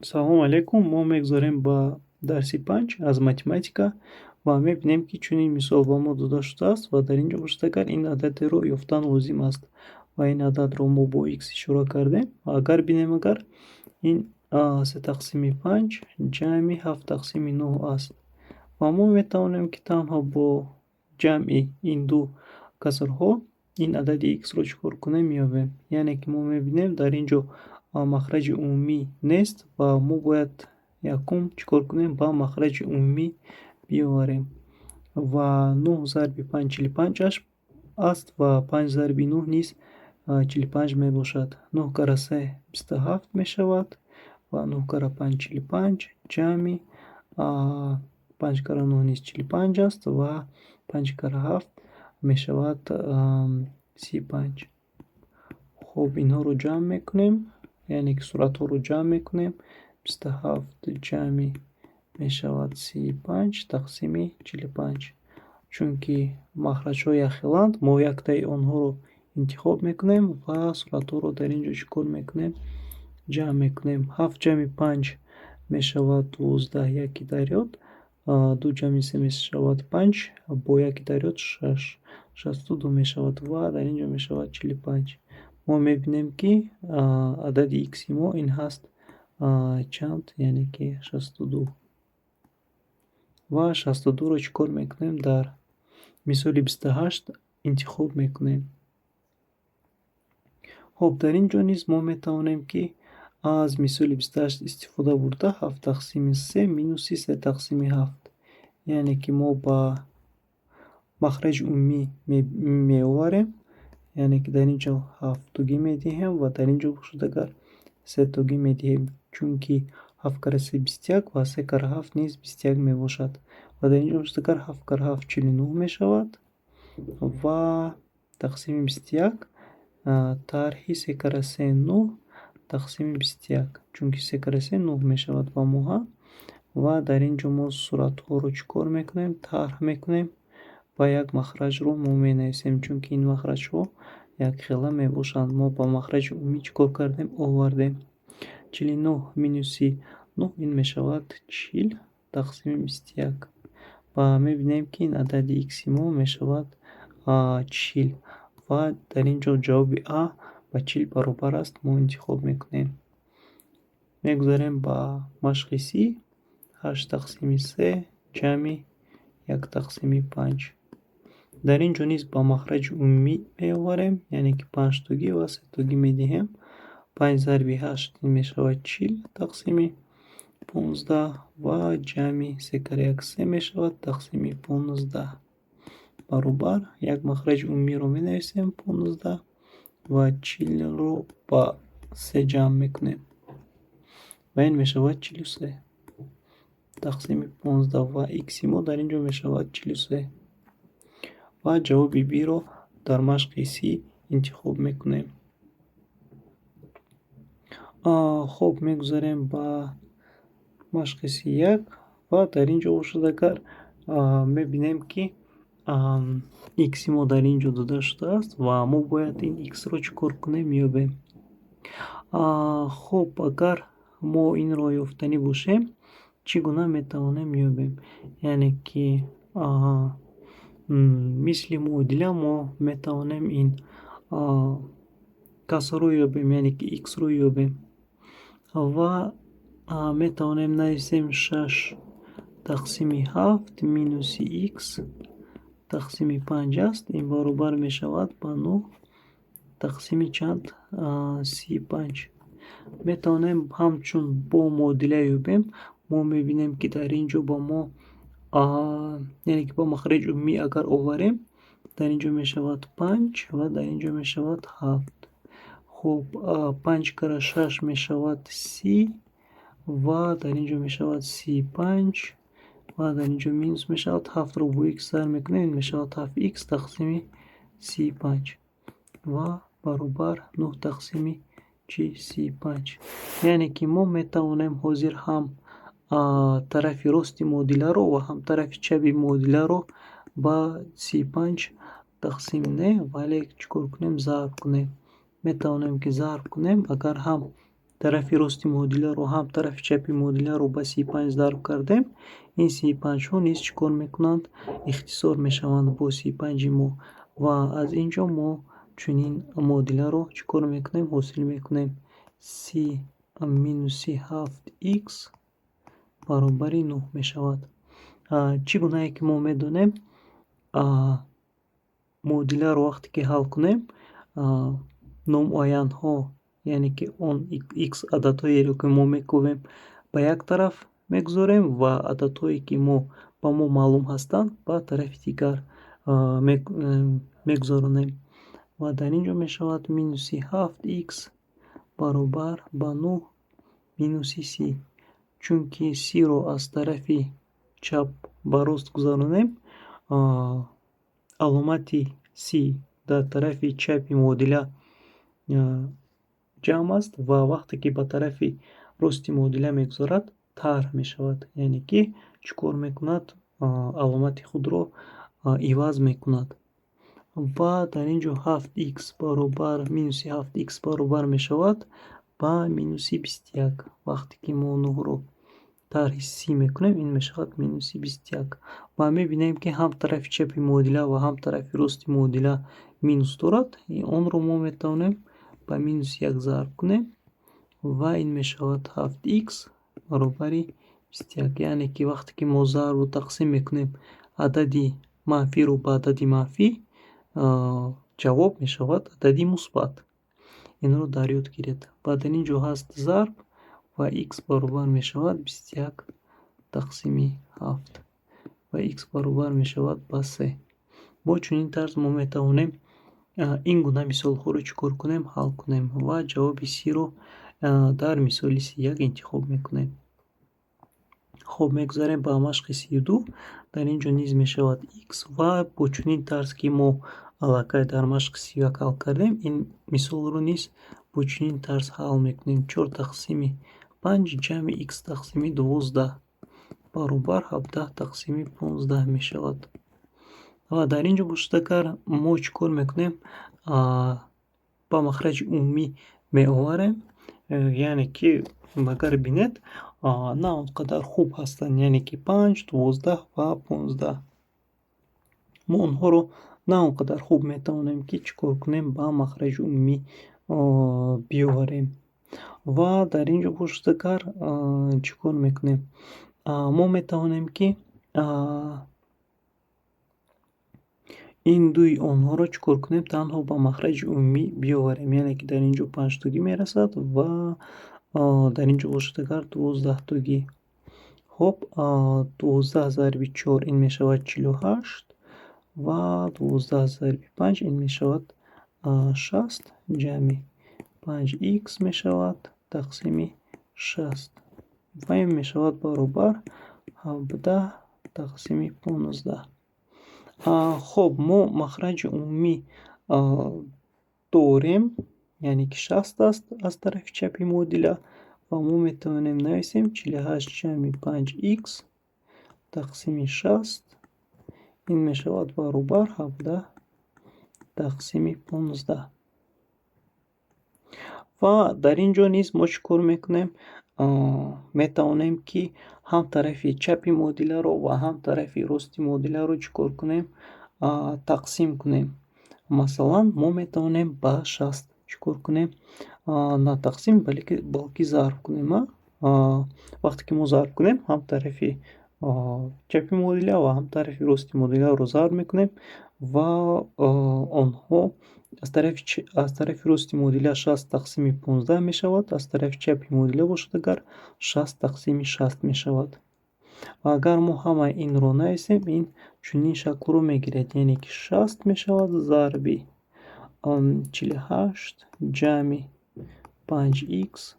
Салом алейкум. Мо мегзорем ба дарси 5 аз математика ва мебинем, ки чунин мисол ба мо дода шудааст ва дар ин ҷо пурсида агар ин ададеро ёфтан лозим аст ва ин ададро мо бо x ишора кардем. Агар бинем агар ин 3 тақсими 5 ҷамъи 7 тақсими 9 аст ва мо метавонем, ки танҳо бо ҷамъи ин ду касрҳо ин адади x-ро чикор кунем меёбем. Яъне ки мо мебинем дар ин ҷо махраҷи умумӣ нест ва мо бояд якум чикор кунем, ба махраҷи умумӣ биоварем ва 9 зарби 5 45 аст ва 5 зарби 9 низ 45 мебошад. 9 кара 3 27 мешавад ва 9 кара 5 45 ҷамъи 5 кара 9 низ 45 аст ва 5 кара 7 мешавад 35. хуб, инҳоро ҷамъ мекунем, яъне ки суратҳоро ҷамъ мекунем. 27 ҷамъи мешавад 35 тақсими 45. Чунки махраҷҳо якхеланд, мо яктаи онҳоро интихоб мекунем ва суратҳоро дар ин ҷо чикор мекунем, ҷамъ мекунем. 7 ҷамъи 5 мешавад 12, яки дарёд. 2 ҷамъи 3 мешавад 5, бо яки дарёд 6, 62 мешавад ва дар ин ҷо мешавад 45. мо мебинем, ки адади x-и мо ин ҳаст чанд, яъне ки 62 ва 62ро чикор мекунем, дар мисоли 28 интихоб мекунем. хуб, дар ин ҷо низ мо метавонем, ки аз мисоли 28 истифода бурда 7 тақсими 3 минуси 3 тақсими 7, яъне ки мо ба махраҷи умумӣ меоварем, яъне ки дар ин ҷо 7-тугӣ медиҳем ва дар ин ҷо бошад агар 3-тугӣ медиҳем, чунки 7 кара 3 21 ва 3 кара 7 низ 21 мебошад ва дар ин ҷо бошад агар 7 кара 7 49 мешавад ва тақсими 21 тарҳи 3 кара 3 9 тақсими 21, чунки 3 кара 3 9 мешавад ба моҳа ва дар ин ҷо мо суратҳоро чикор мекунем, тарҳ мекунем ва як махраҷро мо менависем, чунки ин махраҷҳо якхела мебошанд. Мо ба махраҷи умумӣ чикор кардем, овардем. 49 минуси 9 ин мешавад 40 тақсими 21 ва мебинем, ки ин адади x-и мо мешавад 40 ва дар ин ҷо ҷавоби а ба 40 баробар аст. Мо интихоб мекунем. Мегузарем ба машқи си. 8 тақсими 3 ҷамъи 1 тақсими 5. дар ин ҷо низ ба махраҷи умумӣ меоварем, яъне ки 5-тугӣ ва 3-тугӣ медиҳем. 5 зарби 8 мешавад 40 тақсими 15 ва ҷамъи 3 кара 1 3 мешавад тақсими 15 баробар як махраҷи умумиро менависем 15 ва 40ро ба 3 ҷамъ мекунем ва ин мешавад 43 тақсими 15 ва x-и мо дар ин ҷо мешавад 43 ва ҷавоби б-ро дар машқи си интихоб мекунем. хуб, мегузарем ба машқи си1 ва дар ин ҷо бошад агар мебинем, ки x-и мо дар ин ҷо дода шудааст ва мо бояд ин x-ро чикор кунем меёбем. хуб, агар мо инро ёфтанӣ бошем, чӣ гуна метавонем ёбем? Яъне ки мисли муодила мо метавонем ин касрро ёбем, яъне ки x-ро ёбем ва метавонем нависем 6 тақсими 7 минуси x тақсими 5 аст. Ин баробар мешавад ба 9 тақсими чанд 35. метавонем ҳамчун бо муодила ёбем. мо мебинем, ки дар ин ҷо ба мо яъне ки ба махраҷи умумӣ агар оварем, дар ин ҷо мешавад 5 ва дар ин ҷо мешавад 7. хуб, 5 кара 6 мешавад 30 ва дар ин ҷо мешавад 35 ва дар ин ҷо минус мешавад. 7ро бо x зар мекунем, ин мешавад 7x тақсими 35 ва баробар 9 тақсими 35. яъне ки мо метавонем ҳозир ҳам тарафи рости муодиларо ва ҳам тарафи чаби муодиларо ба 35 тақсим не, вале чикор кунем, зарб кунем. метавонем, ки зарб кунем, агар ҳам тарафи рости муодиларо ҳам тарафи чапи муодиларо ба 35 зарб кардем. ин 35ҳо низ чӣ кор мекунанд? ихтисор мешаванд бо 35 мо ва аз инҷо мо чунин муодиларо чӣ кор мекунем? ҳосил мекунем. си минуси 7х баробари 9 мешавад. чӣ гунае ки мо медонем муодиларо вақте ки ҳал кунем номуайянҳо, яъне ки он х ададҳоеро ки мо мекӯбем ба як тараф мегузорем ва ададҳое ки ба мо маълум ҳастанд ба тарафи дигар мегузаронем. ва дар ин ҷо мешавад минуси 7х баробар ба 9 минуси си. Чунки сиро аз тарафи чап ба рост гузаронем, аломати си дар тарафи чапи муодила ҷамъ аст ва вақте ки ба тарафи рости муодила мегузарад тар мешавад, яъне ки чӣ кор мекунад? аломати худро иваз мекунад. ва дар ин ҷо 7х баробар минуси 7х баробар мешавад ба минуси 21. вақте ки мо 9-ро тарҳи си мекунем, ин мешавад минуси 21. ва мебинем ки ҳам тарафи чапи муодила ва ҳам тарафи рости муодила минус дорад. онро мо метавонем ба минус 1 зарб кунем ва ин мешавад 7х баробари 21. яъне ки вақте ки мо зарбу тақсим мекунем адади манфиро ба адади манфӣ, ҷавоб мешавад адади мусбат. инро дар ёд гиред. ва дар ин ҷо ҳаст зарб ва х баробар мешавад 21 тақсими 7 ва х баробар мешавад ба 3. бо чунин тарз мо метавонем ин гуна мисолҳоро чӣ кор кунем? ҳал кунем ва ҷавоби сиро дар мисоли 31 интихоб мекунем. хуб, мегузарем ба машқи 32. дар ин ҷо низ мешавад х ва бо чунин тарз ки мо аллакай дар машқи 31 ҳал кардем, ин мисолро низ бо чунин тарз ҳал мекунем. 4 тақсими 5 ҷамъи х тақсими 12 баробар 17 тақсими 15 мешавад. ва дар ин ҷо бошадагар мо чӣ кор мекунем? ба махраҷи умумӣ меоварем, яъне ки агар бинед на он қадар хуб ҳастанд, яъне ки 5, 12 ва 15. мо онҳоро на он қадар хуб метавонем ки чӣ кор кунем? ба махраҷи умумӣ биёварем. ва дар ин ҷо бошадагар чӣ кор мекунем? мо метавонем ки ин дуи онҳоро чӣ кор кунем? Танҳо ба махраҷи умумӣ биёварем, яъне ки дар ин ҷо 5-тагӣ мерасад ва дар ин ҷо бошадагар 12-тагӣ. хуб, 12 зарби 4 ин мешавад 48 ва 12 зарби 5 ин мешавад 60 ҷамъи 5х мешавад тақсими 60 ва ин мешавад баробар 17 тақсими 15. хуб, мо махраҷи умумӣ дорем, яъне ки 60 аст аз тарафи чапи муодила ва мо метавонем нависем 48 ҷамъи 5х тақсими 60 ин мешавад баробар 17 тақсими 15. ва дар ин ҷо низ мо чӣ кор мекунем? метавонем ки ҳам тарафи чапи муодиларо ва ҳам тарафи рости муодиларо чӣ кор кунем? тақсим кунем. Масалан, мо метавонем ба 60 чӣ кор кунем? на тақсим, балки зарб кунем. вақте ки мо зарб кунем, ҳам тарафи чапи муодила ва ҳам тарафи рости муодиларо зарб мекунем ва онҳо аз тарафи рости муодила 60 тақсими 15 мешавад, аз тарафи чапи муодила бошадагар 60 тақсими 60 мешавад. ва агар мо ҳамаи инро нависем, ин чунин шаклро мегирад, яъне ки 60 мешавад зарби 48 ҷамъи 5х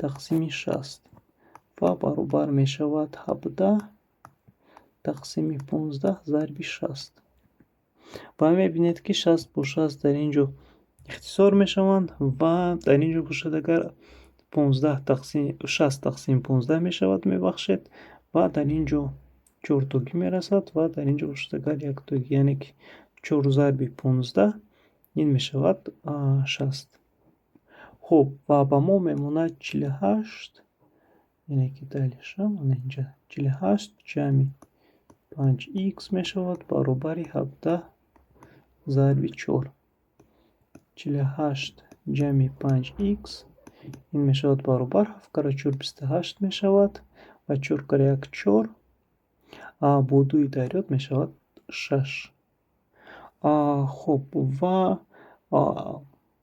тақсими 60 ва баробар мешавад 17 тақсими 15 зарби 60. ва мебинед ки 60 бо 60 дар ин ҷо ихтисор мешаванд ва дар ин ҷо бошадагар 60 тақсими 15 мешавад, мебахшед, ва дар ин ҷо 4тагӣ мерасад ва дар ин ҷо бошадагар 1тагӣ, яъне ки 4 зарби 15 ин мешавад 60. خب و ба мо мемонад 48. یعنی که دلیشم اینجا 48 جمعی 5x мешавад баробари 17 зарби 4. 48 جمعи 5x ин мешавад баробар 7 кара 4 28 мешавад ва 4 кара 1 4 бо 2 дарёд мешавад 6. хуб ва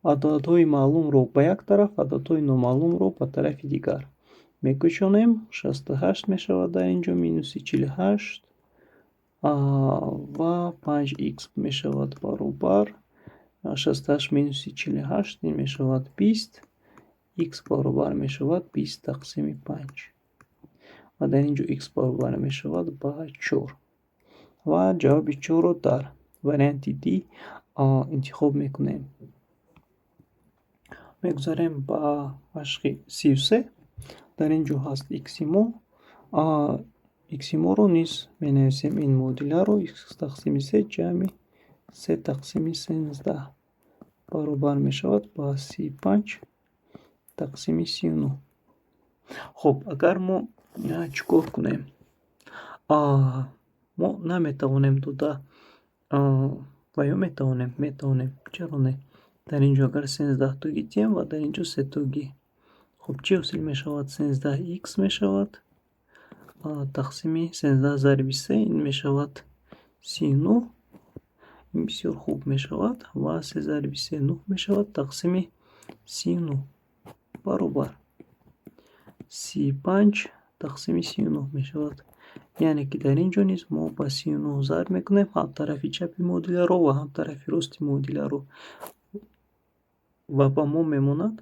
ададҳои маълумро ба як тараф, ададҳои номаълумро ба тарафи дигар мекӯчонем. 68 мешавад дар инҷо минуси 48 ва 5x мешавад баробар 68 минуси 48 ин мешавад 20. x баробар мешавад 20 тақсими 5 ва дар инҷо x баробар мешавад ба 4 ва ҷавоби 4ро дар варианти д интихоб мекунем. мегузарем ба машқи 33. дар инҷо ҳаст x-и мо. x-и моро низ менависем ин модиляро x тақсими 3 ҷамъи 3 тақсими 13 баробар мешавад ба 35 тақсими 39. хуб агар мо чӣ кор кунем? мо наметавонем дода ва ё метавонем чаро не. дар инҷо агар 13-тагӣ диҳем ва дар инҷо 3-тагӣ, хуб чӣ ҳосил мешавад? 13x мешавад тақсими 13 зарби 3 ин мешавад 39. ин бисёр хуб мешавад ва 3 зарби 3 9 мешавад тақсими 39 баробар 35 тақсими 39 мешавад. яъне ки дар инҷо низ мо ба 39 зарб мекунем ҳам тарафи чапи модиляро ва ҳам тарафи рости модиляро ва ба мо мемонад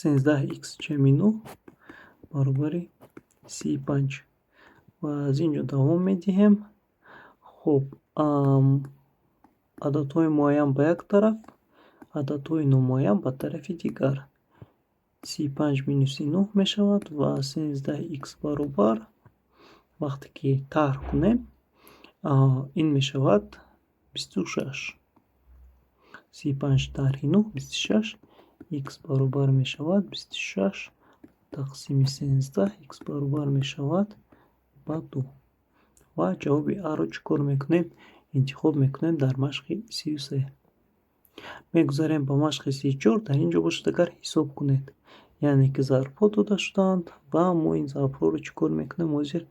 13x ҷамъи 9 баробари 35 ва аз инҷо давом медиҳем. хуб ададҳои муайян ба як тараф, ададҳои номуайян ба тарафи дигар. 35 минуси 9 мешавад ва 13x баробар вақте ки таҳр кунем ин мешавад 26. 35 тарҳи 9 26. x баробар мешавад 26 тақсими 13. x баробар мешавад ба 2 ва ҷавоби аро чӣ кор мекунем? интихоб мекунем дар машқи 33. мегузарем ба машқи 34. дар инҷо бошад агар ҳисоб кунед, яъне ки зарбҳо дода шудаанд ва мо ин зарбҳоро чӣ кор мекунем? ҳозир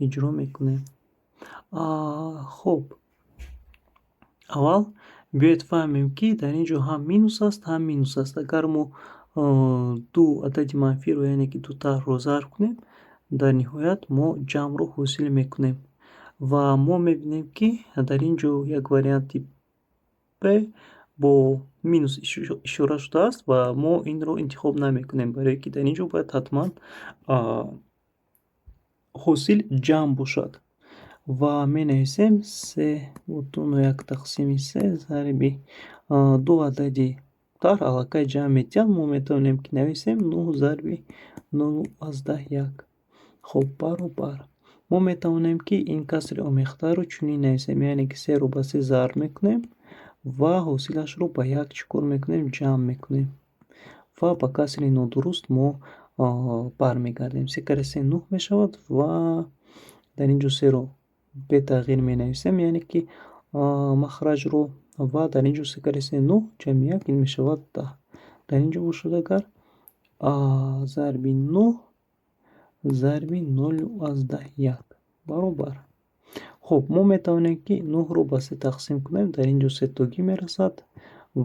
иҷро мекунем. хуб аввал биёед фаҳмем ки дар инҷо ҳам минус аст, ҳам минус аст. агар мо ду адади манфиро, яъне ки ду таҳрро зарб кунем, дар ниҳоят мо ҷамъро ҳосил мекунем ва мо мебинем ки дар инҷо як варианти б бо минус ишора шудааст ва мо инро интихоб намекунем, барое ки дар инҷо бояд ҳатман ҳосил ҷамъ бошад ва менависем 3.1 тақсими 3 зарби ду адади таҳр аллакай ҷамъ медиҳанд. мо метавонем ки нависем 9 зарби 0.1. хуб баробар мо метавонем ки ин касри омехтаро чунин нависем, яъне ки 3-ро ба 3 зарб мекунем ва ҳосилашро ба 1 чӣ кор мекунем? ҷамъ мекунем ва ба касри нодуруст мо бармегардем. 3 кара 3 9 мешавад ва дар инҷо 3-ро бетағйир менависем, яъне ки махраҷро ва дар инҷо 3 кара 3 9 ҷамъи 1 ин мешавад 10. дар инҷо бошад агар зарби 9 зарби 0.1 баробар. хуб мо метавонем ки 9-ро ба 3 тақсим кунем, дар инҷо 3-тагӣ мерасад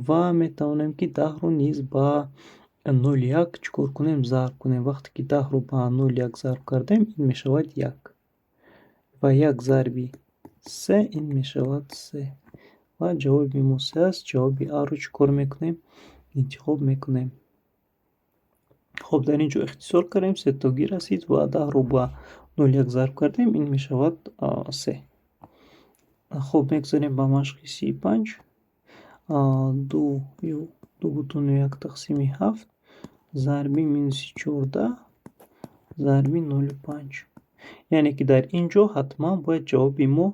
ва метавонем ки 10-ро низ ба 0.1 чӣ кор кунем? зарб кунем. вақте ки 10-ро ба 0.1 зарб кардем ин мешавад 1 ва 1 зарби 3 ин мешавад 3 ва ҷавоби мо 3 аст. ҷавоби аро чӣ кор мекунем? интихоб мекунем. хуб дар инҷо ихтисор кардем, 3-тагӣ расид ва 10-ро ба 0.1 зарб кардем, ин мешавад 3. хуб мегузарем ба машқи 35. 2.1 тақсими 7 зарби минуси 14 зарби 0.5. яъне ки дар инҷо ҳатман бояд ҷавоби мо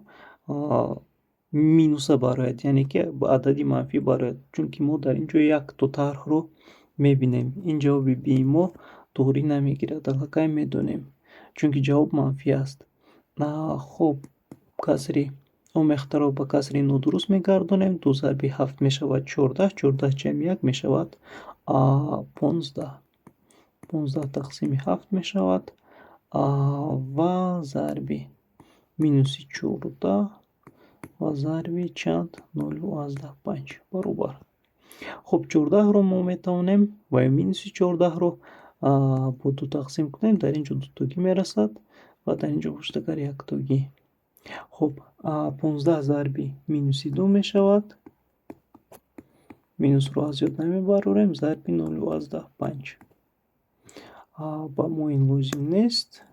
минуса барояд, яъне ки ба адади манфӣ барояд, чунки мо дар ин ҷо як то тарҳро мебинем. Ин ҷавоби б мо туғрӣ намегирад, аллакай медонем, чунки ҷавоб манфӣ аст. Хуб, касри омехтаро ба касри нодуруст мегардонем. 2 зарби 7 мешавад 14, 14 ҷамъи 1 мешавад 15. 15 тақсими 7 мешавад ва зарби минуси 14 ва зарби чанд 0.5 баробар. Хуб, 14-ро мо метавонем ва минуси 14-ро бо 2 тақсим кунем. Дар ин ҷо дутагӣ мерасад ва дар ин ҷо пуштакар яктагӣ. Хуб, 15 зарби минуси 2 мешавад. Минусро аз ёд намебарорем. Зарби 0.5. Ба мо ин лозим нест.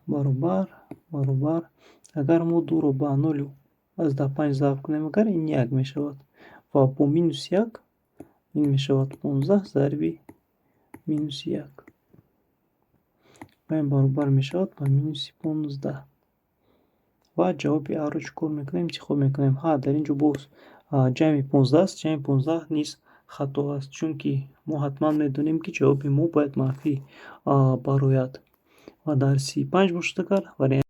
Баробар. Агар мо 2-ро ба 0.5 зарб кунем, агар ин 1 мешавад ва бо минус 1 ин мешавад 15 зарби минуси 1 ва ин баробар мешавад ба минуси 15. ва ҷавоби А-ро чӣ кор мекунем? Интихоб мекунем. Дар ин ҷо боз ҷамъи 15 аст. Ҷамъи 15 низ хато аст, чунки мо ҳатман медонем, ки ҷавоби мо бояд манфӣ барояд. Ва дар 35 буштакар варианти